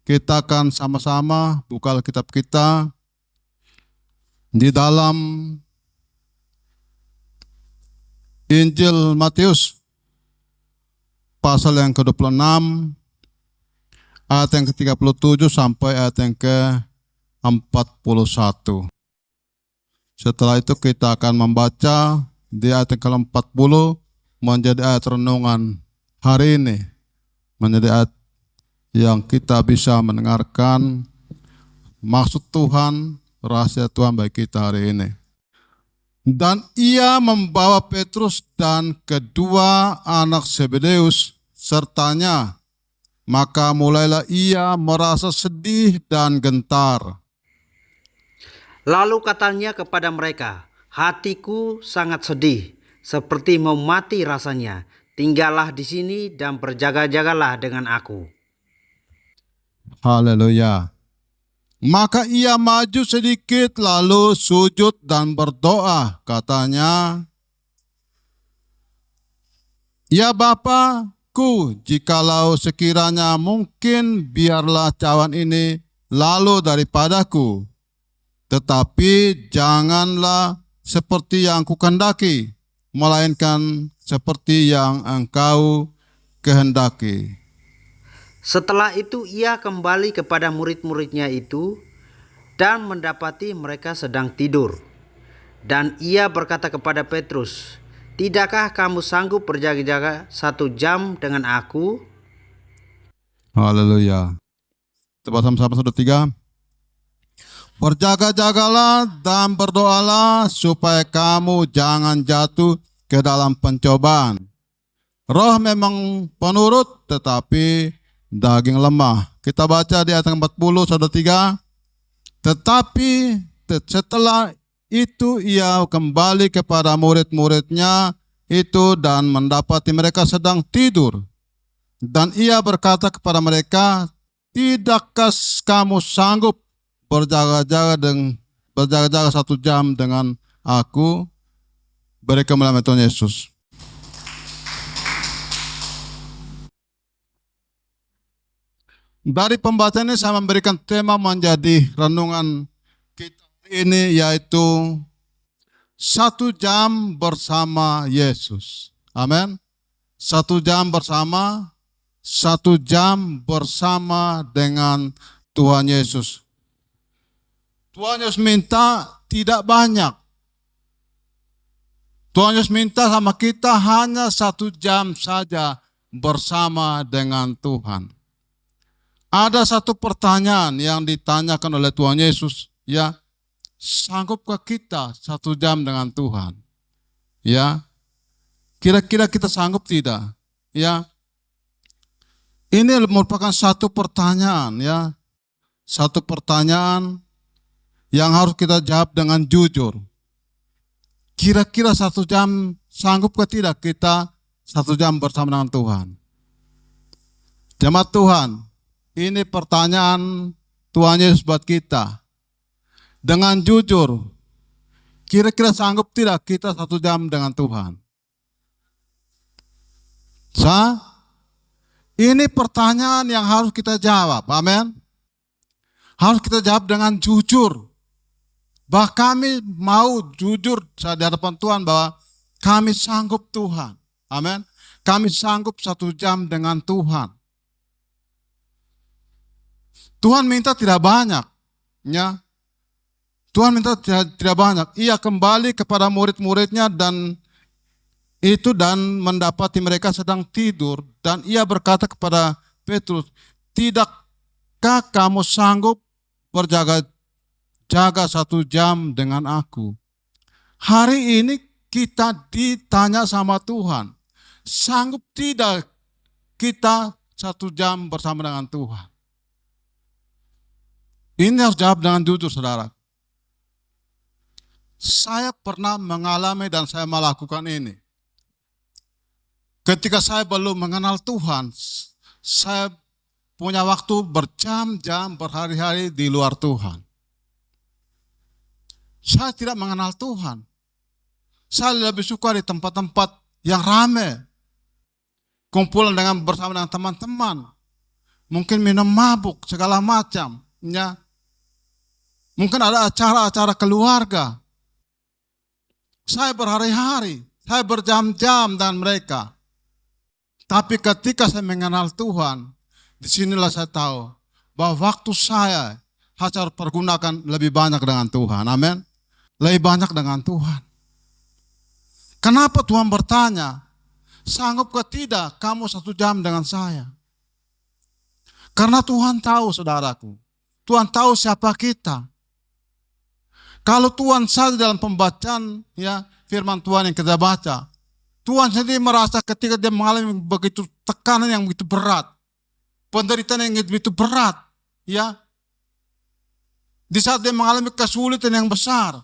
kita akan sama-sama buka Alkitab kita di dalam Injil Matius pasal yang ke-26 ayat yang ke-37 sampai ayat yang ke-41. Setelah itu kita akan membaca di ayat yang ke-40 menjadi ayat renungan hari ini, menjadi ayat yang kita bisa mendengarkan maksud Tuhan, rahasia Tuhan bagi kita hari ini. Dan ia membawa Petrus dan kedua anak Zebedeus sertanya, maka mulailah ia merasa sedih dan gentar. Lalu katanya kepada mereka, "Hatiku sangat sedih, seperti mau mati rasanya. Tinggallah di sini dan berjaga-jagalah dengan aku." Haleluya. Maka ia maju sedikit lalu sujud dan berdoa. Katanya, "Ya Bapa,ku, jikalau sekiranya mungkin biarlah cawan ini lalu daripadaku. Tetapi janganlah seperti yang kukendaki, melainkan seperti yang Engkau kehendaki." Setelah itu ia kembali kepada murid-muridnya itu dan mendapati mereka sedang tidur. Dan ia berkata kepada Petrus, "Tidakkah kamu sanggup berjaga-jaga 1 jam dengan aku?" Haleluya. Coba sama-sama sudah 3. Berjaga-jagalah dan berdoalah supaya kamu jangan jatuh ke dalam pencobaan. Roh memang penurut tetapi daging lemah. Kita baca di ayat 40 saudara 3. Tetapi setelah itu ia kembali kepada murid-muridnya itu dan mendapati mereka sedang tidur. Dan ia berkata kepada mereka, "Tidakkah kamu sanggup berjaga-jaga 1 jam dengan aku?" Mereka melamar Tuhan Yesus. Dari pembacaan ini saya memberikan tema menjadi renungan kita ini, yaitu 1 jam bersama Yesus. Amin. 1 jam bersama, 1 jam bersama dengan Tuhan Yesus. Tuhan Yesus minta tidak banyak. Tuhan Yesus minta sama kita hanya 1 jam saja bersama dengan Tuhan. Ada satu pertanyaan yang ditanyakan oleh Tuhan Yesus, ya, sanggupkah kita 1 jam dengan Tuhan? Ya, kira-kira kita sanggup tidak? Ya, ini merupakan satu pertanyaan, ya, satu pertanyaan yang harus kita jawab dengan jujur. Kira-kira 1 jam sanggupkah tidak kita 1 jam bersama dengan Tuhan? Jemaat Tuhan, ini pertanyaan Tuhan Yesus buat kita. Dengan jujur, kira-kira sanggup tidak kita 1 jam dengan Tuhan? Ini pertanyaan yang harus kita jawab. Amin. Harus kita jawab dengan jujur. Bahwa kami mau jujur di hadapan Tuhan bahwa kami sanggup Tuhan. Amin. Kami sanggup 1 jam dengan Tuhan. Tuhan minta tidak banyak, ya. Tuhan minta tidak banyak. Ia kembali kepada murid-muridnya dan mendapati mereka sedang tidur, dan ia berkata kepada Petrus, "Tidakkah kamu sanggup berjaga-jaga 1 jam dengan aku?" Hari ini kita ditanya sama Tuhan, sanggup tidak kita 1 jam bersama dengan Tuhan? Ini harus jawab dengan jujur, saudara. Saya pernah mengalami dan saya melakukan ini. Ketika saya belum mengenal Tuhan, saya punya waktu berjam-jam, berhari-hari di luar Tuhan. Saya tidak mengenal Tuhan. Saya lebih suka di tempat-tempat yang ramai. Kumpulan bersama dengan teman-teman. mungkin minum mabuk, segala macam. Ya. Mungkin ada acara-acara keluarga. Saya berhari-hari, saya berjam-jam dengan mereka. Tapi ketika saya mengenal Tuhan, disinilah saya tahu bahwa waktu saya harus pergunakan lebih banyak dengan Tuhan. Amin. Lebih banyak dengan Tuhan. Kenapa Tuhan bertanya, sanggupkah tidak kamu 1 jam dengan saya? Karena Tuhan tahu, saudaraku. Tuhan tahu siapa kita. Kalau Tuhan saja dalam pembacaan ya firman Tuhan yang kita baca, Tuhan sendiri merasa ketika dia mengalami begitu tekanan yang begitu berat, penderitaan yang begitu berat, ya. Di saat dia mengalami kesulitan yang besar,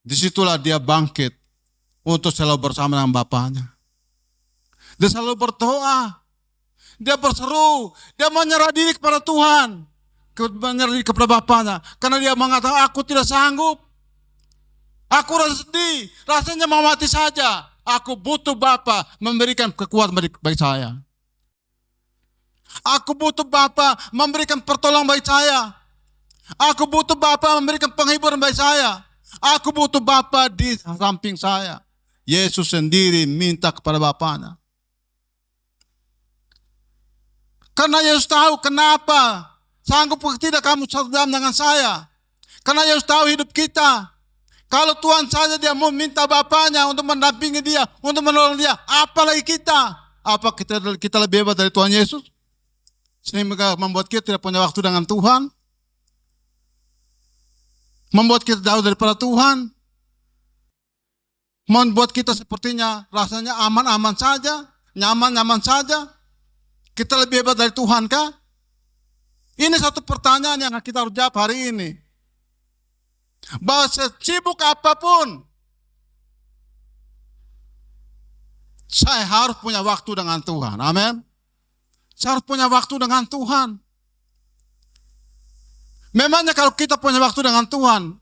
disitulah dia bangkit untuk selalu bersama dengan Bapaknya. Dia selalu berdoa, dia berseru, dia menyerah diri kepada Tuhan, menyerah diri kepada Bapaknya, karena dia mengatakan, aku tidak sanggup, aku rasa sedih, rasanya mau mati saja, aku butuh Bapa memberikan kekuatan bagi saya. Aku butuh Bapa memberikan pertolongan bagi saya. Aku butuh Bapa memberikan penghiburan bagi saya. Aku butuh Bapa di samping saya. Yesus sendiri minta kepada Bapaknya. Karena Yesus tahu kenapa sanggup tidak kamu 1 jam dengan saya. Karena Yesus tahu hidup kita. Kalau Tuhan saja dia mau minta Bapaknya untuk mendampingi dia, untuk menolong dia, apalagi kita. Apa kita lebih hebat dari Tuhan Yesus? Sehingga membuat kita tidak punya waktu dengan Tuhan. Membuat kita jauh daripada Tuhan. Membuat kita sepertinya rasanya aman-aman saja, nyaman-nyaman saja. Kita lebih hebat dari Tuhan kah? Ini satu pertanyaan yang kita harus jawab hari ini. Bahwa sesibuk apapun, saya harus punya waktu dengan Tuhan. Amin. Saya harus punya waktu dengan Tuhan. Memangnya kalau kita punya waktu dengan Tuhan,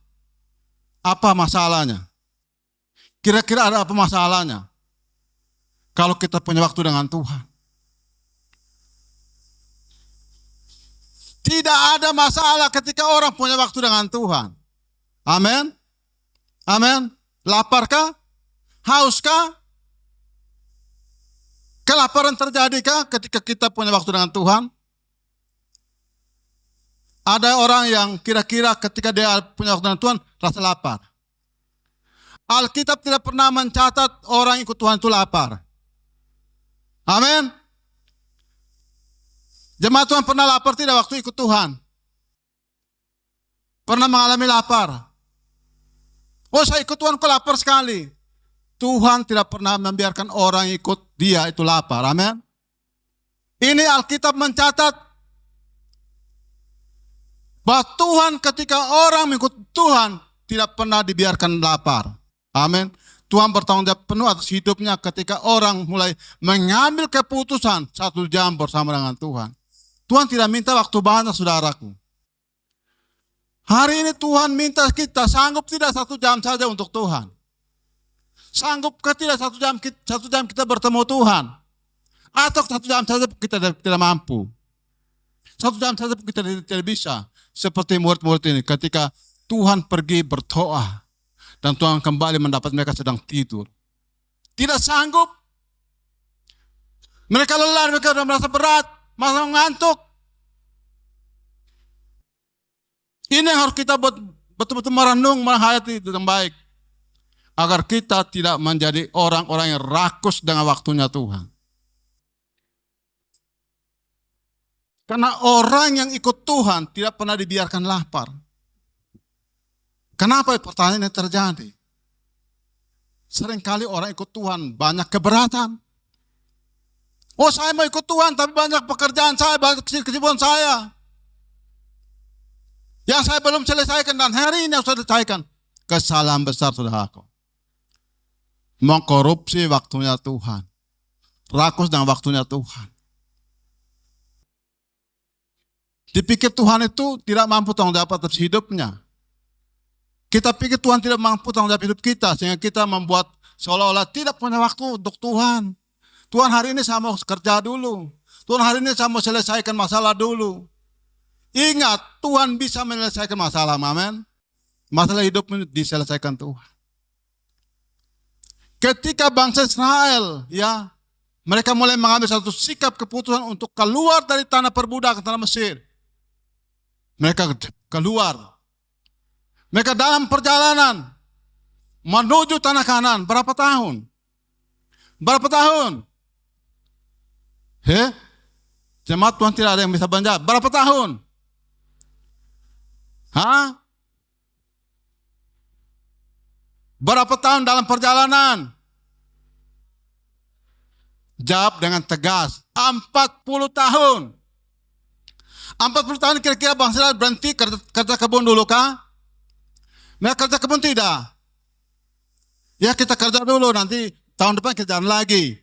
apa masalahnya? Kira-kira ada apa masalahnya? Kalau kita punya waktu dengan Tuhan. Tidak ada masalah ketika orang punya waktu dengan Tuhan. Amin. Amin. Laparkah? Hauskah? Kelaparan terjadikah ketika kita punya waktu dengan Tuhan? Ada orang yang kira-kira ketika dia punya waktu dengan Tuhan, rasa lapar. Alkitab tidak pernah mencatat orang ikut Tuhan itu lapar. Amin. Jemaat Tuhan pernah lapar tidak waktu ikut Tuhan? Pernah mengalami lapar? Oh, saya ikut Tuhan kok lapar sekali. Tuhan tidak pernah membiarkan orang ikut dia itu lapar. Amin. Ini Alkitab mencatat bahwa Tuhan ketika orang mengikut Tuhan tidak pernah dibiarkan lapar. Amin. Tuhan bertanggung jawab penuh atas hidupnya ketika orang mulai mengambil keputusan 1 jam bersama dengan Tuhan. Tuhan tidak minta waktu banyak, saudaraku. Hari ini Tuhan minta kita sanggup tidak 1 jam saja untuk Tuhan. Sanggupkah tidak 1 jam kita bertemu Tuhan? Atau 1 jam saja kita tidak mampu? 1 jam saja kita tidak bisa. Seperti murid-murid ini ketika Tuhan pergi berdoa dan Tuhan kembali mendapat mereka sedang tidur. Tidak sanggup. Mereka lelah, mereka sudah merasa berat, merasa ngantuk. Ini yang harus kita betul-betul merenung, menghayati dengan baik. Agar kita tidak menjadi orang-orang yang rakus dengan waktunya Tuhan. Karena orang yang ikut Tuhan tidak pernah dibiarkan lapar. Kenapa pertanyaan ini terjadi? Seringkali orang ikut Tuhan banyak keberatan. Oh, saya mau ikut Tuhan tapi banyak pekerjaan saya, banyak kesibukan saya. Yang saya belum selesaikan dan hari ini harus selesaikan. Kesalahan besar, saudaraku. Mengkorupsi waktunya Tuhan. Rakus dengan waktunya Tuhan. Dipikir Tuhan itu tidak mampu tanggung jawab atas hidupnya. Kita pikir Tuhan tidak mampu tanggung jawab hidup kita, sehingga kita membuat seolah-olah tidak punya waktu untuk Tuhan. Tuhan hari ini saya mau kerja dulu. Tuhan hari ini saya mau selesaikan masalah dulu. Ingat, Tuhan bisa menyelesaikan masalah, amin. Masalah hidup ini diselesaikan Tuhan. Ketika bangsa Israel, ya, mereka mulai mengambil satu sikap keputusan untuk keluar dari tanah perbudakan, tanah Mesir. Mereka keluar. Mereka dalam perjalanan menuju tanah Kanaan. Berapa tahun? Berapa tahun? Jemaat Tuhan tidak ada yang bisa menjawab. Berapa tahun? Berapa tahun dalam perjalanan? Jawab dengan tegas. 40 tahun. 40 tahun kira-kira bangsa Israel berhenti kerja kebun dulu kah? Mereka kerja kebun tidak. Ya kita kerja dulu, nanti tahun depan kita jalan lagi.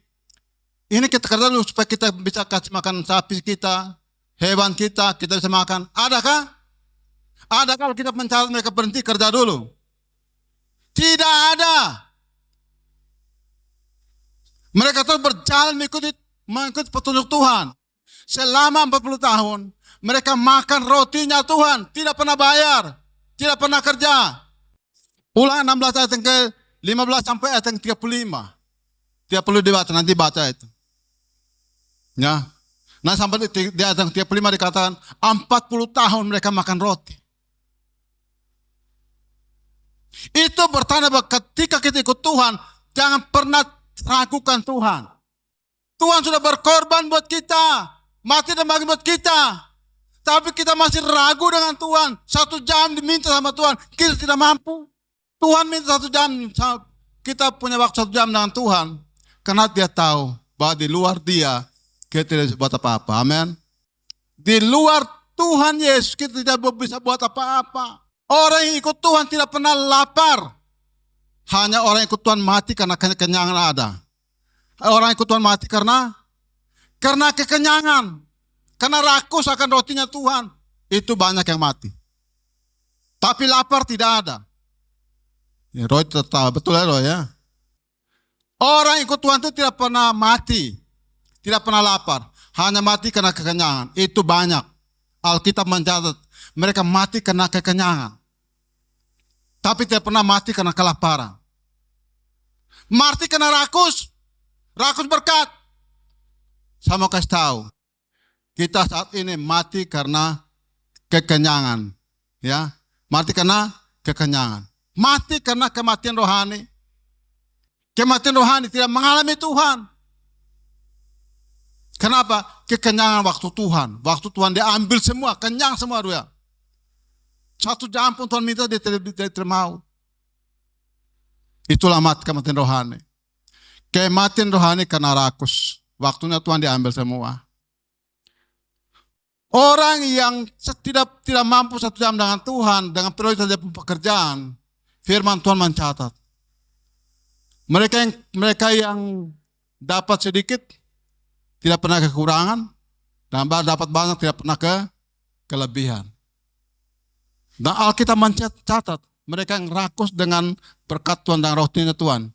Ini kita kerja dulu supaya kita bisa kasih makan sapi kita, hewan kita bisa makan. Adakah? Ada kalau kita mencari mereka berhenti kerja dulu? Tidak ada. Mereka terus berjalan mengikuti petunjuk Tuhan. Selama 40 tahun, mereka makan rotinya Tuhan. Tidak pernah bayar. Tidak pernah kerja. Ulangan 16 ayat yang ke-15 sampai ayat yang 35. Tidak perlu dibaca, nanti baca itu. Ya. Nah sampai di ayat yang 35 dikatakan 40 tahun mereka makan roti. Itu bertanda bahwa ketika kita ikut Tuhan, jangan pernah ragukan Tuhan. Tuhan sudah berkorban buat kita, mati dan bagi buat kita. Tapi kita masih ragu dengan Tuhan. 1 jam diminta sama Tuhan, kita tidak mampu. Tuhan minta 1 jam, kita punya waktu 1 jam dengan Tuhan. Karena dia tahu bahwa di luar dia, kita tidak bisa buat apa-apa. Amin. Di luar Tuhan Yesus, kita tidak bisa buat apa-apa. Orang yang ikut Tuhan tidak pernah lapar. Hanya orang yang ikut Tuhan mati karena kekenyangan ada. Orang yang ikut Tuhan mati karena kekenyangan. Karena rakus akan rotinya Tuhan. Itu banyak yang mati. Tapi lapar tidak ada. Ya, Roy tetap betul ya Roy ya. Orang yang ikut Tuhan itu tidak pernah mati. Tidak pernah lapar. Hanya mati karena kekenyangan. Itu banyak. Alkitab mencatat. Mereka mati karena kekenyangan. Tapi tidak pernah mati karena kelaparan. Mati karena rakus. Rakus berkat. Saya mau kasih tahu. Kita saat ini mati karena kekenyangan. Ya, mati karena kekenyangan. Mati karena kematian rohani. Kematian rohani tidak mengalami Tuhan. Kenapa? Kekenyangan waktu Tuhan. Waktu Tuhan dia ambil semua, kenyang semua dia. 1 jam pun Tuhan minta dia tidak mau. Itulah mati kematian rohani. Kematian rohani karena rakus. Waktunya Tuhan diambil semua. Orang yang tidak mampu 1 jam dengan Tuhan, dengan prioritas pekerjaan, firman Tuhan mencatat. Mereka yang dapat sedikit, tidak pernah kekurangan, dan dapat banyak, tidak pernah kelebihan. Dan Alkitab mencatat, mereka yang rakus dengan berkat Tuhan dan rotinya Tuhan.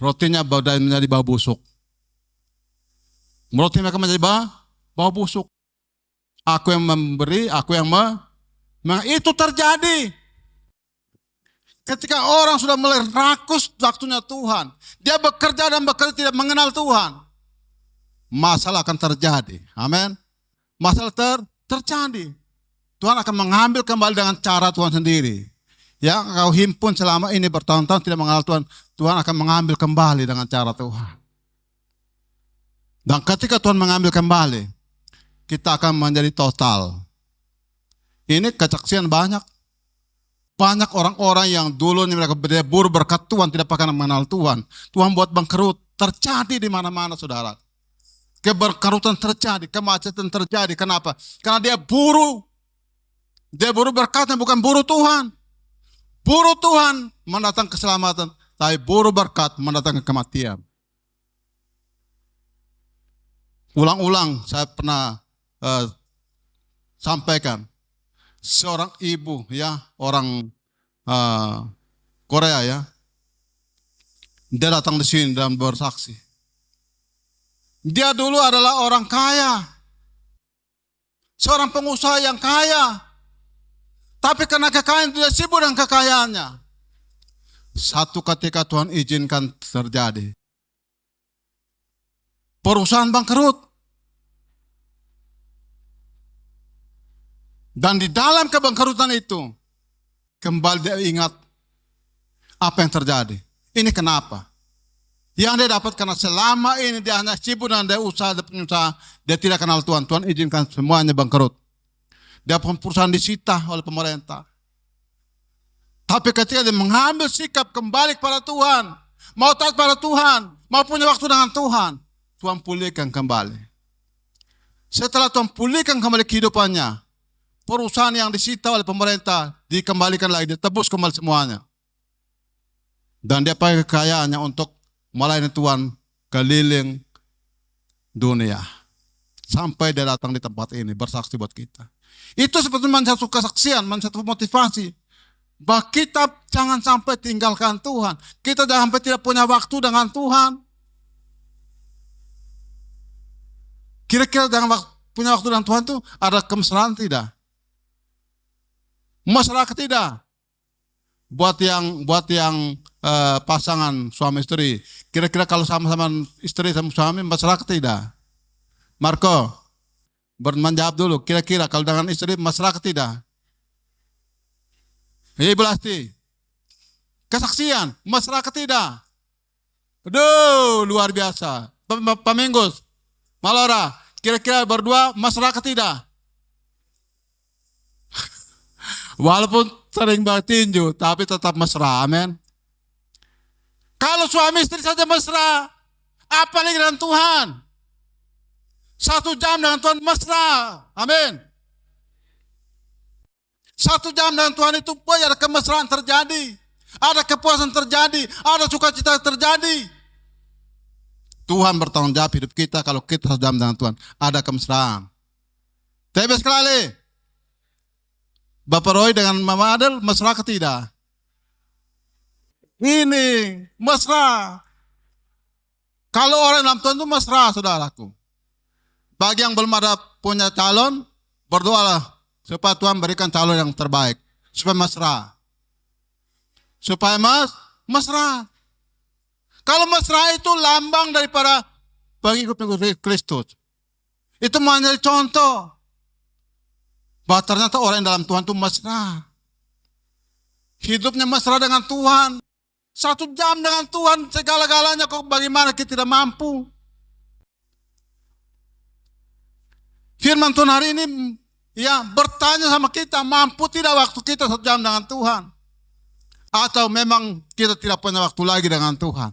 Rotinya menjadi bau busuk. Roti mereka menjadi bau busuk. Aku yang memberi, aku yang itu terjadi. Ketika orang sudah mulai rakus waktunya Tuhan, dia bekerja dan bekerja tidak mengenal Tuhan, masalah akan terjadi. Amin. Masalah terjadi. Tuhan akan mengambil kembali dengan cara Tuhan sendiri. Yang kau himpun selama ini bertahun-tahun tidak mengenal Tuhan, Tuhan akan mengambil kembali dengan cara Tuhan. Dan ketika Tuhan mengambil kembali, kita akan menjadi total. Ini kesaksian banyak. Banyak orang-orang yang dulu mereka berburu berkat Tuhan, tidak pernah mengenal Tuhan. Tuhan buat bangkrut, terjadi di mana-mana saudara. Keberkarutan terjadi, kemacetan terjadi. Kenapa? Karena dia buru. Dia buru berkatnya, bukan buru Tuhan. Buru Tuhan mendatang keselamatan, tapi buru berkat mendatangkan kematian. Ulang-ulang saya pernah sampaikan. Seorang ibu ya, orang Korea ya. Dia datang di sini dan bersaksi. Dia dulu adalah orang kaya. Seorang pengusaha yang kaya. Tapi karena kekayaan dia sibuk dengan kekayaannya. Satu ketika Tuhan izinkan terjadi. Perusahaan bangkrut. Dan di dalam kebangkrutan itu, kembali dia ingat apa yang terjadi. Ini kenapa? Yang dia dapat karena selama ini dia hanya sibuk dengan dia usaha, dia pengusaha, dia tidak kenal Tuhan. Tuhan izinkan semuanya bangkrut. Dia perusahaan disita oleh pemerintah. Tapi ketika dia mengambil sikap kembali kepada Tuhan, mau taat pada Tuhan, mau punya waktu dengan Tuhan, Tuhan pulihkan kembali. Setelah Tuhan pulihkan kembali kehidupannya, perusahaan yang disita oleh pemerintah dikembalikan lagi, ditebus kembali semuanya. Dan dia pakai kekayaannya untuk melayani Tuhan keliling dunia. Sampai dia datang di tempat ini bersaksi buat kita. Itu seperti satu kesaksian, satu motivasi. Bahwa kita jangan sampai tinggalkan Tuhan. Kita jangan sampai tidak punya waktu dengan Tuhan. Kira-kira jangan punya waktu dengan Tuhan itu ada kemesraan tidak? Masyarakat tidak. Buat yang pasangan suami istri, kira-kira kalau sama-sama istri sama suami, masyarakat tidak? Marco, menjawab dulu. Kira-kira kalau dengan istri, masyarakat tidak? Ibu Lasti, kesaksian, masyarakat tidak? Aduh, luar biasa. Pak Minggus, Malora, kira-kira berdua, masyarakat tidak? Walaupun sering bertinju, tapi tetap mesra, amin. Kalau suami istri saja mesra, apalagi dengan Tuhan? 1 jam dengan Tuhan mesra, amin. 1 jam dengan Tuhan itu pun ada kemesraan terjadi, ada kepuasan terjadi, ada sukacita terjadi. Tuhan bertanggung jawab hidup kita kalau kita 1 jam dengan Tuhan, ada kemesraan. Tapi sekali. Bapak Roy dengan Mama Adel mesra ke tidak? Ini mesra. Kalau orang dalam Tuhan itu mesra, saudaraku. Bagi yang belum ada punya calon, berdoalah supaya Tuhan berikan calon yang terbaik, supaya mesra. Supaya mesra. Kalau mesra itu lambang daripada pengikut Kristus. Itu menjadi contoh. Bahwa ternyata orang yang dalam Tuhan itu mesra. Hidupnya mesra dengan Tuhan. 1 jam dengan Tuhan segala-galanya, kok bagaimana kita tidak mampu. Firman Tuhan hari ini ya bertanya sama kita, mampu tidak waktu kita 1 jam dengan Tuhan? Atau memang kita tidak punya waktu lagi dengan Tuhan?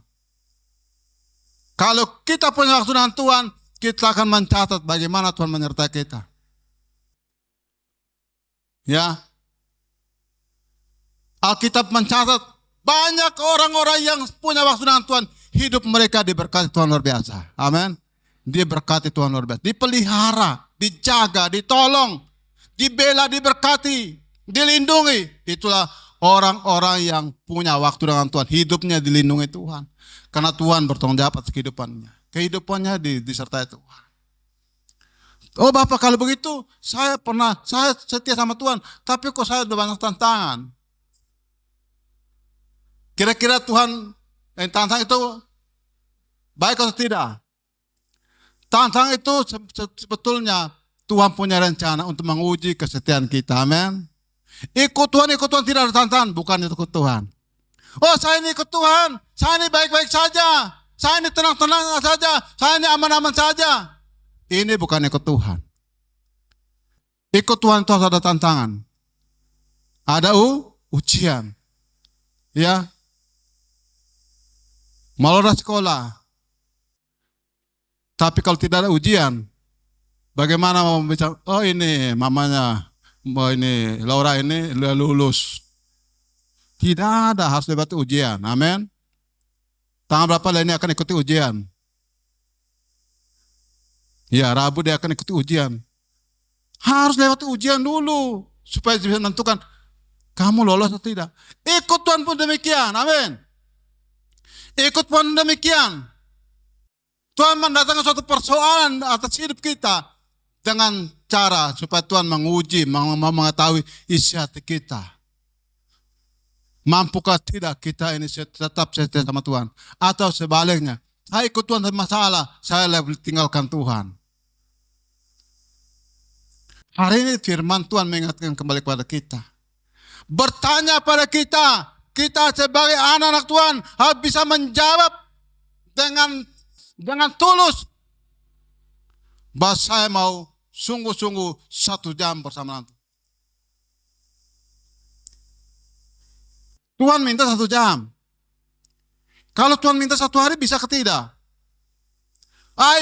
Kalau kita punya waktu dengan Tuhan, kita akan mencatat bagaimana Tuhan menyertai kita. Ya, Alkitab mencatat banyak orang-orang yang punya waktu dengan Tuhan, hidup mereka diberkati Tuhan luar biasa. Amin. Diberkati Tuhan luar biasa, dipelihara, dijaga, ditolong, dibela, diberkati, dilindungi. Itulah orang-orang yang punya waktu dengan Tuhan, hidupnya dilindungi Tuhan. Karena Tuhan bertanggung jawab atas kehidupannya. Kehidupannya disertai Tuhan. Oh Bapak, kalau begitu saya setia sama Tuhan, tapi kok saya udah banyak tantangan. Kira-kira Tuhan tantangan itu baik atau tidak? Tantangan itu sebetulnya Tuhan punya rencana untuk menguji kesetiaan kita, amin. Ikut Tuhan tidak ada tantangan, bukan ikut Tuhan. Oh saya ini ikut Tuhan, saya ini baik-baik saja, saya ini tenang-tenang saja, saya ini aman-aman saja. Ini bukan ikut Tuhan. Ikut Tuhan itu harus ada tantangan. Ada ujian. Ya. Malora sekolah. Tapi kalau tidak ada ujian, bagaimana mau bicara, oh ini mamanya, ini Laura ini lulus. Tidak ada, harus lewat ujian. Amin. Tanggal berapa lainnya akan ikuti ujian? Ya, Rabu dia akan ikuti ujian. Harus lewat ujian dulu supaya bisa menentukan kamu lolos atau tidak. Ikut Tuhan pun demikian. Amin. Ikut pun demikian. Tuhan mendatangkan suatu persoalan atas hidup kita dengan cara supaya Tuhan menguji, mengetahui isi hati kita. Mampukah tidak kita ini tetap setia sama Tuhan? Atau sebaliknya, saya ikut Tuhan tapi masalah, saya lebih tinggalkan Tuhan. Hari ini firman Tuhan mengingatkan kembali kepada kita. Bertanya pada kita, kita sebagai anak-anak Tuhan harus bisa menjawab dengan tulus. Bahwa saya mau sungguh-sungguh 1 jam bersama Tuhan. Tuhan minta 1 jam. Kalau Tuhan minta 1 hari bisa ke tidak?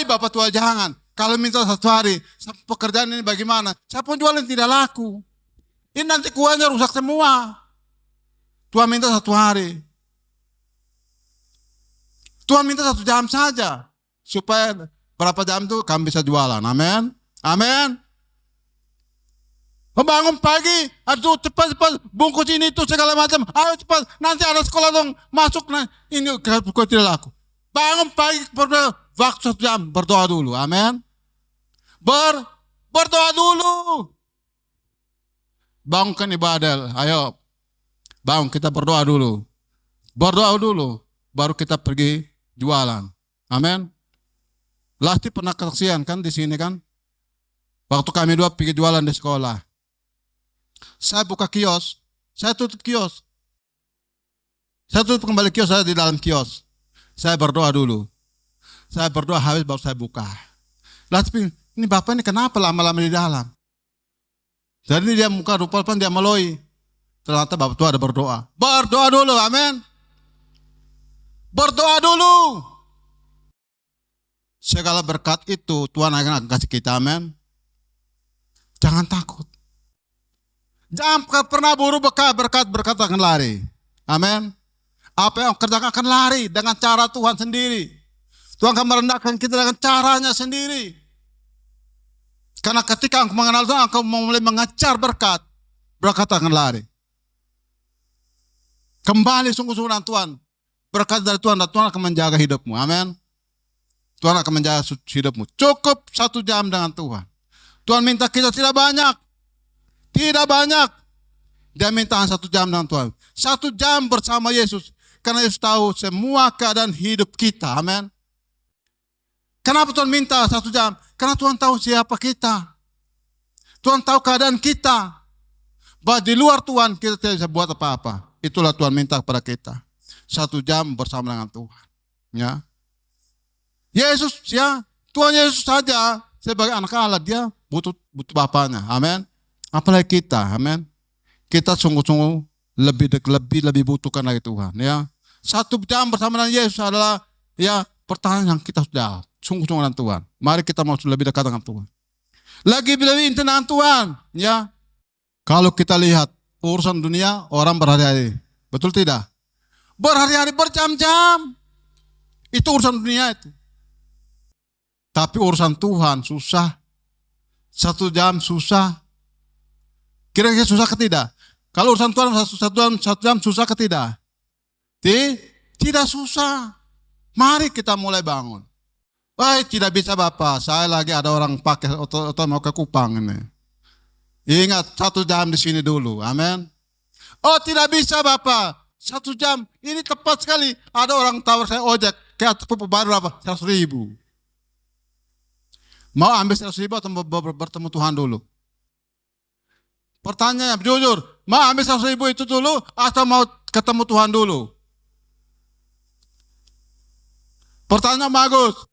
Bapak Tuhan jangan. Kalau minta 1 hari, pekerjaan ini bagaimana? Saya pun jualan tidak laku. Ini nanti kuahnya rusak semua. Tuhan minta 1 hari. Tuhan minta 1 jam saja. Supaya berapa jam itu kami bisa jualan. Amin. Amin. Bangun pagi, aduh cepat bungkus ini itu segala macam. Ayo cepat, nanti ada sekolah dong masuk. Nah, ini kau tidak laku. Bangun pagi, waktu 1 jam berdoa dulu. Amin. Berdoa dulu. Bangunkan ibadah. Ayo, bangun kita berdoa dulu. Berdoa dulu, baru kita pergi jualan. Amin. Lasti pernah kesaksian kan di sini kan? Waktu kami 2 pergi jualan di sekolah. Saya buka kios, saya tutup kios. Saya tutup kembali kios, saya di dalam kios. Saya berdoa dulu. Saya berdoa habis baru saya buka. Lalu ini bapak ini kenapa lama-lama di dalam? Jadi dia muka rupa-rupa dia meloi. Ternyata bapak itu ada berdoa. Berdoa dulu, amin. Berdoa dulu. Segala berkat itu Tuhan akan kasih kita, amin. Jangan takut. Jangan pernah buru berkat akan lari. Amin. Apa yang kerjakan akan lari dengan cara Tuhan sendiri. Tuhan akan merendahkan kita dengan caranya sendiri. Karena ketika engkau mengenal Tuhan, engkau mulai mengejar berkat akan lari. Kembali sungguh-sungguh dengan Tuhan. Berkat dari Tuhan dan Tuhan akan menjaga hidupmu. Amin. Tuhan akan menjaga hidupmu. Cukup 1 jam dengan Tuhan. Tuhan minta kita tidak banyak. Tidak banyak. Dia minta 1 jam dengan Tuhan. 1 jam bersama Yesus. Karena Yesus tahu semua keadaan hidup kita. Amin. Kenapa Tuhan minta 1 jam? Karena Tuhan tahu siapa kita. Tuhan tahu keadaan kita. Bahwa di luar Tuhan kita tidak bisa buat apa-apa. Itulah Tuhan minta kepada kita. 1 jam bersama dengan Tuhan. Ya. Yesus, ya. Tuhan Yesus saja sebagai anak Allah, dia butuh Bapaknya. Amin. Apalagi kita, amin. Kita sungguh-sungguh lebih butuhkan lagi Tuhan, ya. 1 jam bersama dengan Yesus adalah ya pertanyaan yang kita sudah sungguh-sungguh dengan Tuhan. Mari kita mau lebih dekat dengan Tuhan. Lebih intim dengan Tuhan, ya. Kalau kita lihat urusan dunia, orang berhari-hari, betul tidak? Berhari-hari, berjam-jam. Itu urusan dunia itu. Tapi urusan Tuhan susah. 1 jam susah. Kira-kira susah ke tidak? Kalau urusan Tuhan 1 jam susah ke tidak? Tidak susah. Mari kita mulai bangun. Tidak bisa Bapak, saya lagi ada orang pakai atau mau ke Kupang ini. Ingat 1 jam di sini dulu, amin. Oh tidak bisa Bapak, 1 jam, ini tepat sekali. Ada orang tawar saya ojek, kayak baru berapa? 100.000. Mau ambil 100.000 atau bertemu Tuhan dulu? Pertanyaannya jujur, mau ambil 100.000 itu dulu atau mau ketemu Tuhan dulu? Pertanyaan bagus.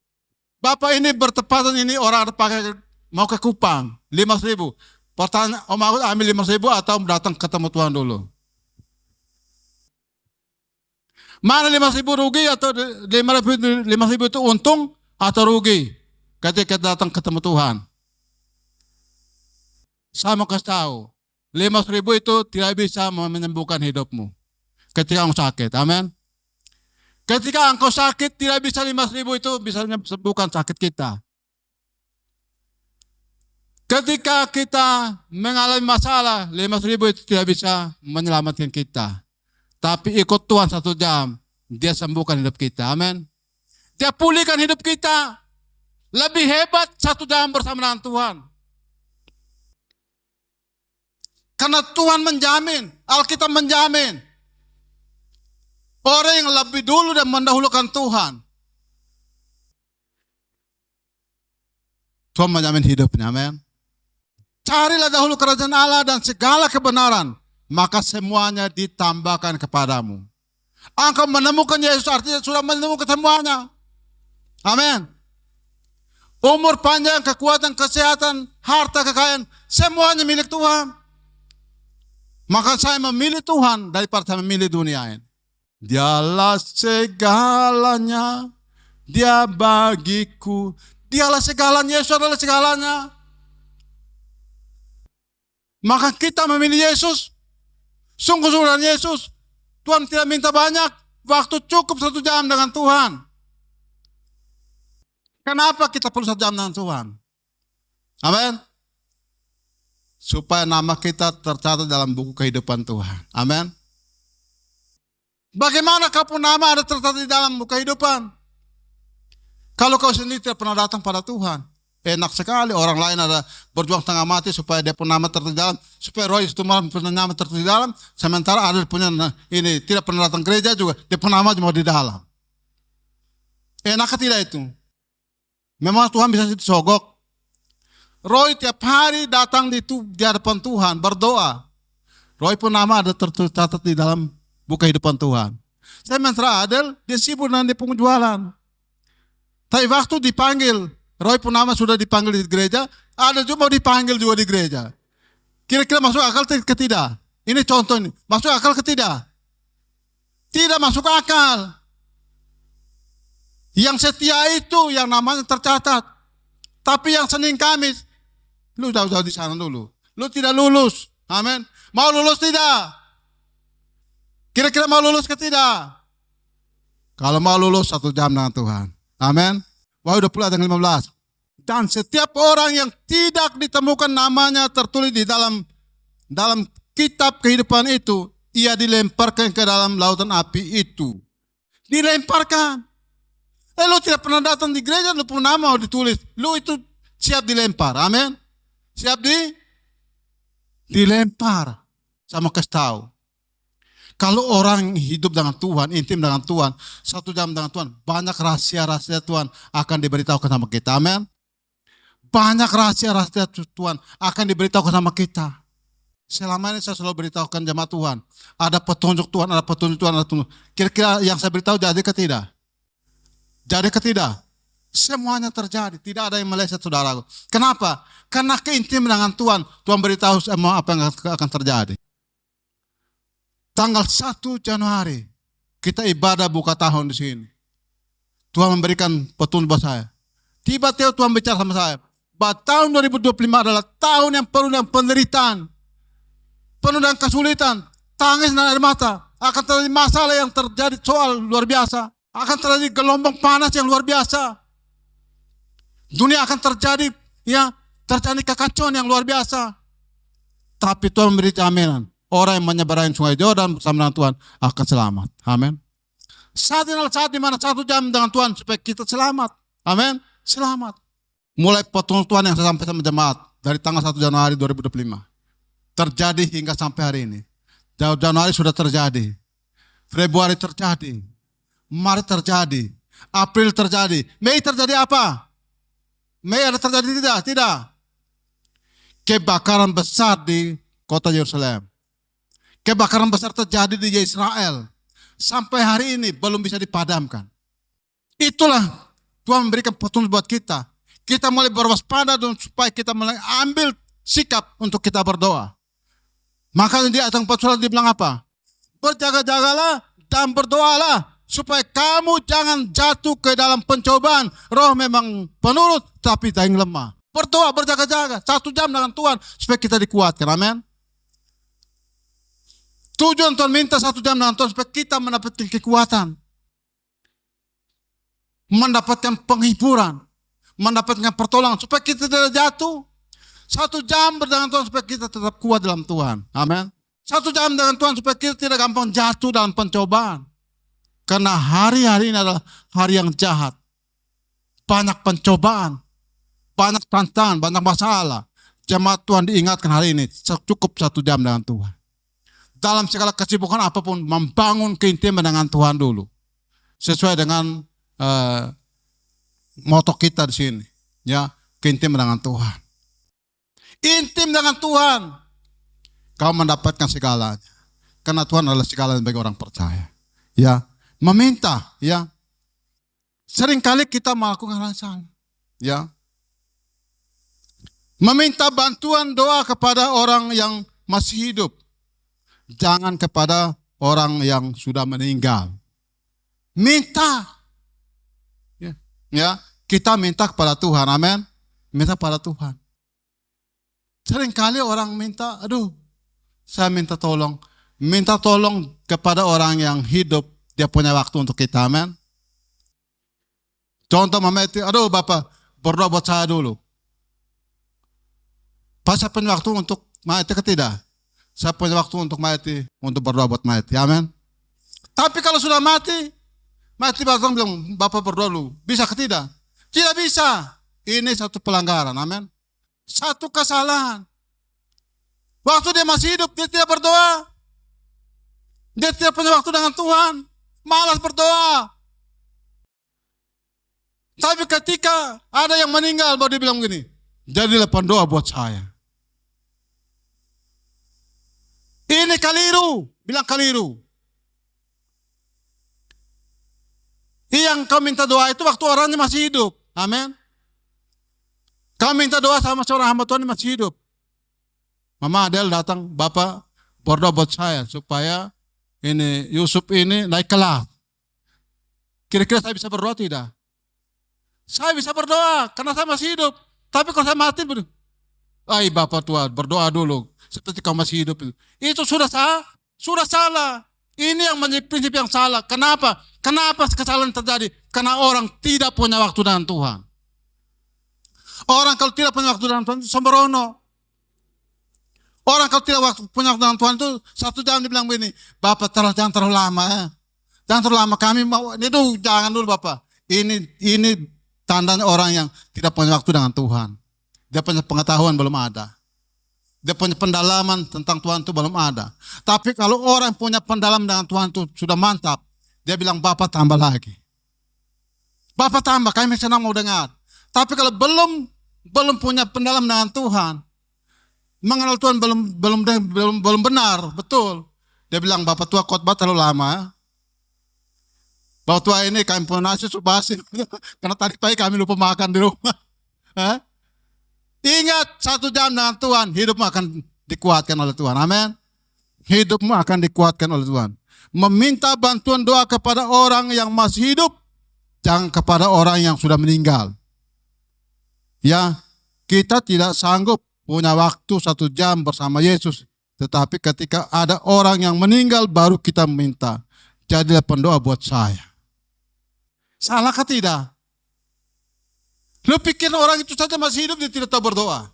Bapak ini bertepatan ini orang ada pakai mau ke Kupang 5.000. Pertanyaan Om Agus ambil 5.000 atau datang ketemu Tuhan dulu? Mana 5.000 rugi atau 5.000 itu untung atau rugi ketika datang ketemu Tuhan? Saya mau kasih tahu, 5.000 itu tidak bisa menyembuhkan hidupmu ketika engkau sakit. Amin. Ketika engkau sakit, tidak bisa 5.000 itu bisa menyembuhkan sakit kita. Ketika kita mengalami masalah, 5.000 itu tidak bisa menyelamatkan kita. Tapi ikut Tuhan 1 jam, dia sembuhkan hidup kita. Amin. Dia pulihkan hidup kita. Lebih hebat 1 jam bersama dengan Tuhan. Karena Tuhan menjamin, Alkitab menjamin. Orang yang lebih dulu dan mendahulukan Tuhan. Tuhan menjamin hidupnya, amin. Carilah dahulu kerajaan Allah dan segala kebenaran, maka semuanya ditambahkan kepadamu. Engkau menemukan Yesus artinya sudah menemukan semuanya. Amin. Umur panjang, kekuatan, kesehatan, harta, kekayaan, semuanya milik Tuhan. Maka saya memilih Tuhan daripada saya memilih dunia ini. Dialah segalanya, Dia bagiku. Dialah segalanya, Yesus adalah segalanya. Maka kita memilih Yesus. Sungguh-sungguh dengan Yesus. Tuhan tidak minta banyak. Waktu cukup 1 jam dengan Tuhan. Kenapa kita perlu 1 jam dengan Tuhan? Amin. Supaya nama kita tercatat dalam buku kehidupan Tuhan. Amin. Bagaimana kau pun nama ada tercatat di dalam buku kehidupan? Kalau kau sendiri tidak pernah datang pada Tuhan, enak sekali orang lain ada berjuang setengah mati supaya dia pun nama tertulis di dalam, supaya Roy Stumaran punya nama tertulis di dalam, sementara ada punya ini tidak pernah datang gereja juga, dia pun nama cuma di dalam. Enak tidak itu? Memang Tuhan bisa disogok. Roy tiap hari datang di hadapan Tuhan berdoa. Roy pun nama ada tercatat di dalam buku kehidupan Tuhan. Sementara Adel dia sibuk dengan dia penjualan. Tapi waktu dipanggil, Roy pun nama sudah dipanggil di gereja, ada juga mau dipanggil juga di gereja. Kira-kira masuk akal ke tidak? Ini contoh ini, masuk akal ke tidak? Tidak masuk akal. Yang setia itu yang namanya tercatat. Tapi yang Senin Kamis, lu jauh-jauh di sana dulu. Lu tidak lulus. Amin. Mau lulus tidak? Kira-kira mau lulus ke tidak? Kalau mau lulus 1 jam dengan Tuhan. Amin. Wahyu 20 ayat 15. Dan setiap orang yang tidak ditemukan namanya tertulis di dalam kitab kehidupan itu, ia dilemparkan ke dalam lautan api itu. Dilemparkan. Lu tidak pernah datang di gereja, lu pun nama mau ditulis. Lu itu siap dilempar. Amin. Siap dilempar. Sama kasih tahu. Kalau orang hidup dengan Tuhan, intim dengan Tuhan, 1 jam dengan Tuhan, banyak rahasia-rahasia Tuhan akan diberitahukan sama kita. Amin. Banyak rahasia-rahasia Tuhan akan diberitahukan sama kita. Selama ini saya selalu beritahukan jemaat Tuhan. Ada petunjuk Tuhan, ada petunjuk Tuhan, ada petunjuk. Kira-kira yang saya beritahu jadi ke tidak? Jadi ke tidak? Semuanya terjadi. Tidak ada yang meleset saudaraku. Kenapa? Karena keintiman dengan Tuhan. Tuhan beritahu semua apa yang akan terjadi. Tanggal 1 Januari kita ibadah buka tahun di sini. Tuhan memberikan petunjuk buat saya. Tiba-tiba Tuhan bicara sama saya. Bahwa tahun 2025 adalah tahun yang penuh dengan penderitaan. Penuh dengan kesulitan. Tangis dan air mata. Akan terjadi masalah yang terjadi soal luar biasa. Akan terjadi gelombang panas yang luar biasa. Dunia akan terjadi kekacauan yang luar biasa. Tapi Tuhan memberi jaminan. Orang yang menyeberangi sungai Yordan bersama dengan Tuhan akan selamat. Amin. Saat ini adalah saat di mana 1 jam dengan Tuhan supaya kita selamat. Amin. Selamat. Mulai petunjuk Tuhan yang saya sampaikan sama jemaat dari tanggal 1 Januari 2025. Terjadi hingga sampai hari ini. Januari sudah terjadi. Februari terjadi. Maret terjadi. April terjadi. Mei terjadi apa? Mei ada terjadi tidak? Tidak. Kebakaran besar di kota Yerusalem. Kebakaran besar terjadi di Israel. Sampai hari ini belum bisa dipadamkan. Itulah Tuhan memberikan petunjuk buat kita. Kita mulai berwaspada dan supaya kita mulai ambil sikap untuk kita berdoa. Maka di ayat 4 surat dibilang apa? Berjaga-jagalah dan berdoalah supaya kamu jangan jatuh ke dalam pencobaan. Roh memang penurut tapi daging lemah. Berdoa, berjaga-jaga 1 jam dengan Tuhan supaya kita dikuatkan. Amin. Tujuan Tuhan minta 1 jam dengan Tuhan supaya kita mendapatkan kekuatan. Mendapatkan penghiburan. Mendapatkan pertolongan supaya kita tidak jatuh. 1 jam dengan Tuhan supaya kita tetap kuat dalam Tuhan. Amin. 1 jam dengan Tuhan supaya kita tidak gampang jatuh dalam pencobaan. Karena hari-hari ini adalah hari yang jahat. banyak pencobaan, banyak tantangan, banyak masalah. Jemaat Tuhan diingatkan hari ini, cukup 1 jam dengan Tuhan. Dalam segala kesibukan apapun, membangun keintiman dengan Tuhan dulu. Sesuai dengan moto kita di sini. Ya, keintiman dengan Tuhan. Intim dengan Tuhan, kau mendapatkan segalanya. Karena Tuhan adalah segalanya bagi orang percaya. Ya, meminta, ya. Seringkali kita melakukan hal yang salah. Ya. Meminta bantuan doa kepada orang yang masih hidup. Jangan kepada orang yang sudah meninggal. Minta. Ya, kita minta kepada Tuhan, amin. Minta kepada Tuhan. Seringkali orang minta, saya minta tolong. Minta tolong kepada orang yang hidup, dia punya waktu untuk kita, amin. Contoh Mama itu, Bapak, berdoa buat saya dulu. Pas saya punya waktu untuk Mati ke tidak? Saya punya waktu untuk Mati, untuk berdoa buat Mati, amin. Tapi kalau sudah mati datang bilang, Bapak berdoa dulu. Bisa ke tidak? Tidak bisa. Ini satu pelanggaran, amin. Satu kesalahan. Waktu dia masih hidup, dia tidak berdoa. Dia tidak punya waktu dengan Tuhan. Malas berdoa. Tapi ketika ada yang meninggal, baru dia bilang begini, jadilah pendoa buat saya. Ini keliru. Bilang keliru. Yang kau minta doa itu waktu orangnya masih hidup. Amin. Kau minta doa sama seorang hamba Tuhan yang masih hidup. Mama Adel datang, Bapak berdoa buat saya supaya ini Yusuf ini naik kelas. Kira-kira saya bisa berdoa tidak? Saya bisa berdoa karena saya masih hidup. Tapi kalau saya mati, Bapak Tuhan berdoa dulu seperti kau masih hidup. Itu sudah salah. Ini yang menjadi prinsip yang salah. Kenapa? Kenapa kesalahan terjadi? Karena orang tidak punya waktu dengan Tuhan. Orang kalau tidak punya waktu dengan Tuhan itu sembrono. Orang kalau tidak punya waktu dengan Tuhan itu 1 jam dibilang begini, Bapak jangan terlalu lama ya. Jangan terlalu lama, kami mau, itu jangan dulu Bapak. Ini tandanya orang yang tidak punya waktu dengan Tuhan. Dia punya pengetahuan belum ada. Dia punya pendalaman tentang Tuhan itu belum ada. Tapi kalau orang punya pendalaman dengan Tuhan itu sudah mantap, dia bilang Bapak tambah lagi. Bapak tambah, kami senang mau dengar. Tapi kalau belum punya pendalaman dengan Tuhan, mengenal Tuhan belum benar, betul. Dia bilang Bapak tua khotbah terlalu lama. Bapak tua ini kami punya nasi basi karena tadi pagi kami lupa makan di rumah. Ingat 1 jam dengan Tuhan, hidupmu akan dikuatkan oleh Tuhan. Amin. Hidupmu akan dikuatkan oleh Tuhan. Meminta bantuan doa kepada orang yang masih hidup, jangan kepada orang yang sudah meninggal. Ya, kita tidak sanggup punya waktu 1 jam bersama Yesus. Tetapi ketika ada orang yang meninggal, baru kita minta, jadilah pendoa buat saya. Salahkah tidak? Lu pikir orang itu saja masih hidup, dia tidak tahu berdoa.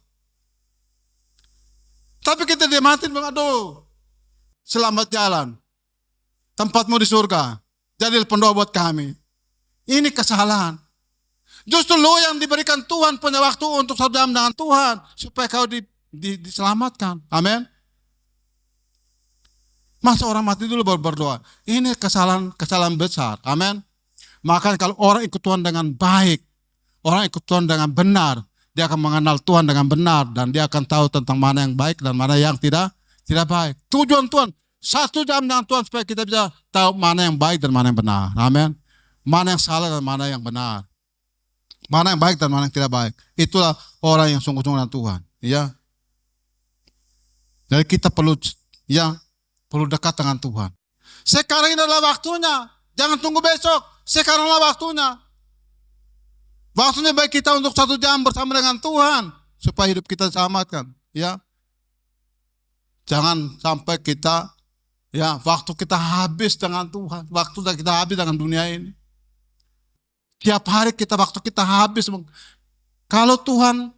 Tapi kita dia mati, selamat jalan. Tempatmu di surga. Jadilah pendoa buat kami. Ini kesalahan. Justru lo yang diberikan Tuhan punya waktu untuk 1 jam dengan Tuhan. Supaya kau diselamatkan. Amin. Masa orang mati dulu baru berdoa. Ini kesalahan besar. Amin. Makanya kalau orang ikut Tuhan dengan baik, orang ikut Tuhan dengan benar, dia akan mengenal Tuhan dengan benar dan dia akan tahu tentang mana yang baik dan mana yang tidak baik. Tujuan Tuhan 1 jam dengan Tuhan supaya kita bisa tahu mana yang baik dan mana yang benar. Amin. Mana yang salah dan mana yang benar. Mana yang baik dan mana yang tidak baik. Itulah orang yang sungguh-sungguh dengan Tuhan. Ya. Jadi kita perlu dekat dengan Tuhan. Sekarang ini adalah waktunya. Jangan tunggu besok. Sekaranglah waktunya. Waktunya baik kita untuk 1 jam bersama dengan Tuhan supaya hidup kita diselamatkan. Ya. Jangan sampai waktu kita habis dengan Tuhan. Waktu kita habis dengan dunia ini. Tiap hari waktu kita habis. Kalau Tuhan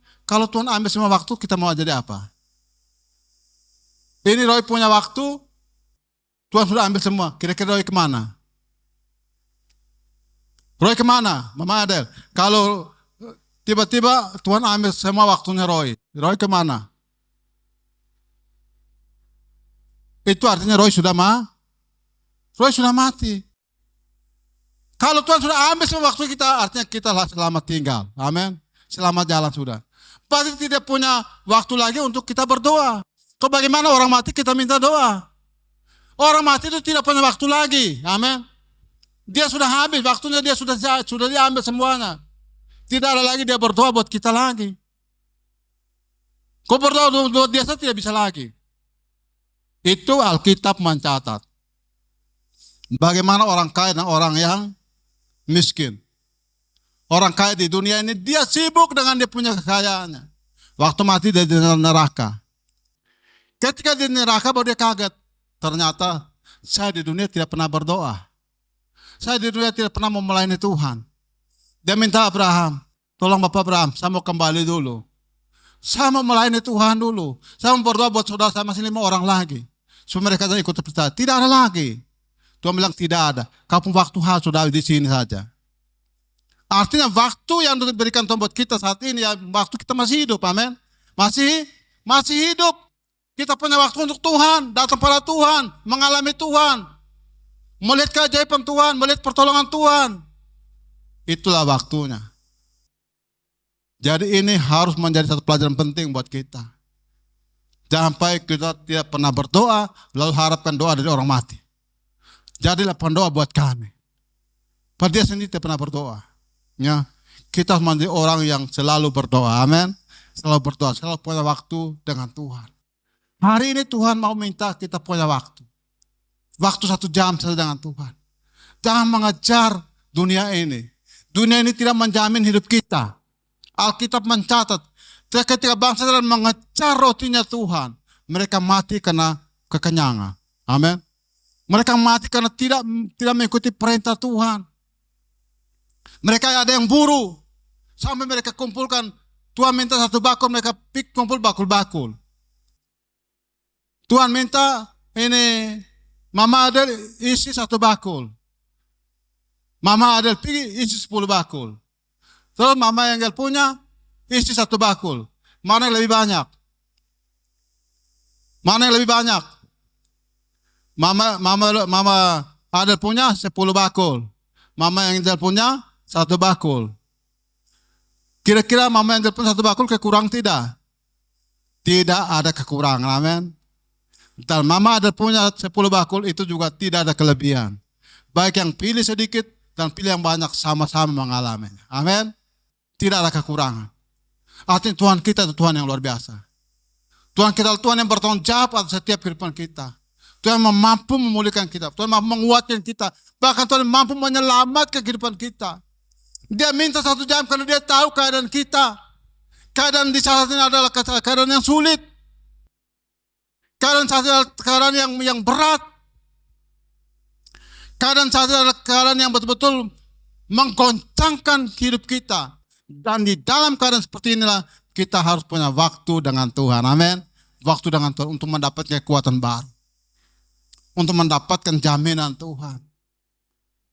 ambil semua waktu, kita mau jadi apa? Ini Roy punya waktu, Tuhan sudah ambil semua. Kira-kira Roy kemana? Roy kemana? Mama Adel. Kalau tiba-tiba Tuhan ambil semua waktunya Roy kemana? Itu artinya Roy sudah mati. Kalau Tuhan sudah ambil semua waktu kita, artinya kita selamat tinggal. Amin. Selamat jalan sudah. Pasti tidak punya waktu lagi untuk kita berdoa. Kok bagaimana orang mati kita minta doa? Orang mati itu tidak punya waktu lagi. Amin. Dia sudah habis waktunya, dia sudah diambil semuanya. Tidak ada lagi dia berdoa buat kita lagi. Kok berdoa buat dia tidak bisa lagi. Itu Alkitab mencatat. Bagaimana orang kaya dan orang yang miskin. Orang kaya di dunia ini dia sibuk dengan dia punya kekayaannya. Waktu mati dia di neraka. Ketika di neraka baru dia kaget. Ternyata saya di dunia tidak pernah berdoa. Saya di dunia tidak pernah mau melayani Tuhan. Dia minta Abraham, tolong Bapak Abraham, saya mau kembali dulu. Saya mau melayani Tuhan dulu. Saya mau berdoa buat saudara saya masih 5 orang lagi. Supaya mereka ikut percaya. Tidak ada lagi. Tuhan bilang tidak ada. Kamu waktu sudah di sini saja. Artinya waktu yang diberikan Tuhan buat kita saat ini, ya waktu kita masih hidup, amin. Masih hidup. Kita punya waktu untuk Tuhan, datang pada Tuhan, mengalami Tuhan, melihat keajaiban Tuhan, melihat pertolongan Tuhan. Itulah waktunya. Jadi ini harus menjadi satu pelajaran penting buat kita. Jangan sampai kita tidak pernah berdoa, lalu harapkan doa dari orang mati. Jadilah pendoa buat kami. Padahal dia sendiri tidak pernah berdoa. Ya, kita harus menjadi orang yang selalu berdoa, amin. Selalu berdoa, selalu punya waktu dengan Tuhan. Hari ini Tuhan mau minta kita punya waktu. Waktu 1 jam saja dengan Tuhan. Jangan mengejar dunia ini. Dunia ini tidak menjamin hidup kita. Alkitab mencatat, ketika bangsa Israel mengejar rotinya Tuhan, mereka mati karena kekenyangan. Amin. Mereka mati karena tidak mengikuti perintah Tuhan. Mereka ada yang buru. Sampai mereka kumpulkan. Tuhan minta 1 bakul, mereka kumpul bakul-bakul. Tuhan minta ini Mama Adel isi 1 bakul. Mama Adel pergi isi 10 bakul. Terus Mama Engel punya isi 1 bakul. Mana yang lebih banyak? Mana yang lebih banyak? Mama Adel punya 10 bakul. Mama Engel punya 1 bakul. Kira-kira Mama Engel punya 1 bakul kekurang tidak? Tidak ada kekurangan, amin. Dan Mama Adel punya 10 bakul itu juga tidak ada kelebihan. Baik yang pilih sedikit dan pilih yang banyak sama-sama mengalaminya. Amin. Tidak ada kekurangan. Artinya Tuhan kita itu Tuhan yang luar biasa. Tuhan kita Tuhan yang bertanggung jawab atas setiap kehidupan kita. Tuhan mampu memulihkan kita. Tuhan mampu menguatkan kita. Bahkan Tuhan mampu menyelamatkan kehidupan kita. Dia minta 1 jam karena dia tahu keadaan kita. Keadaan di saat ini adalah keadaan yang sulit. Keadaan saat ini adalah keadaan yang berat. Keadaan saat ini adalah keadaan yang betul-betul menggoncangkan hidup kita. Dan di dalam keadaan seperti inilah kita harus punya waktu dengan Tuhan. Amin. Waktu dengan Tuhan untuk mendapatkan kekuatan baru. Untuk mendapatkan jaminan Tuhan.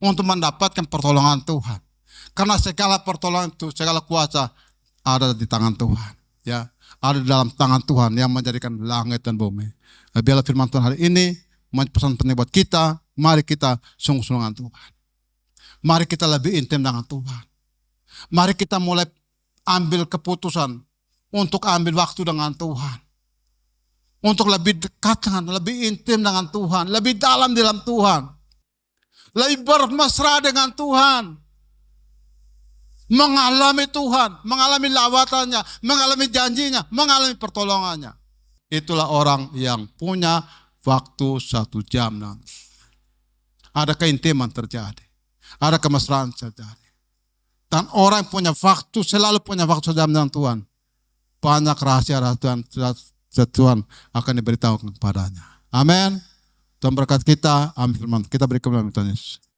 Untuk mendapatkan pertolongan Tuhan. Karena segala pertolongan itu, segala kuasa ada di tangan Tuhan. Ya, ada di dalam tangan Tuhan yang menjadikan langit dan bumi. Biarlah firman Tuhan hari ini pesan penting buat kita. Mari kita sungguh-sungguh dengan Tuhan. Mari kita lebih intim dengan Tuhan. Mari kita mulai ambil keputusan untuk ambil waktu dengan Tuhan. Untuk lebih dekat dengan, lebih intim dengan Tuhan. Lebih dalam Tuhan. Lebih bermesra dengan Tuhan. Mengalami Tuhan. Mengalami lawatannya. Mengalami janjinya. Mengalami pertolongannya. Itulah orang yang punya waktu 1 jam. Ada keintiman terjadi. Ada kemesraan terjadi. Dan orang yang punya waktu, selalu punya waktu 1 jam dengan Tuhan. Banyak rahasia-rahasia Tuhan akan diberitahukan kepadanya. Amin. Tuhan berkat kita. Amin. Kita beri kemuliaan Tuhan Yesus.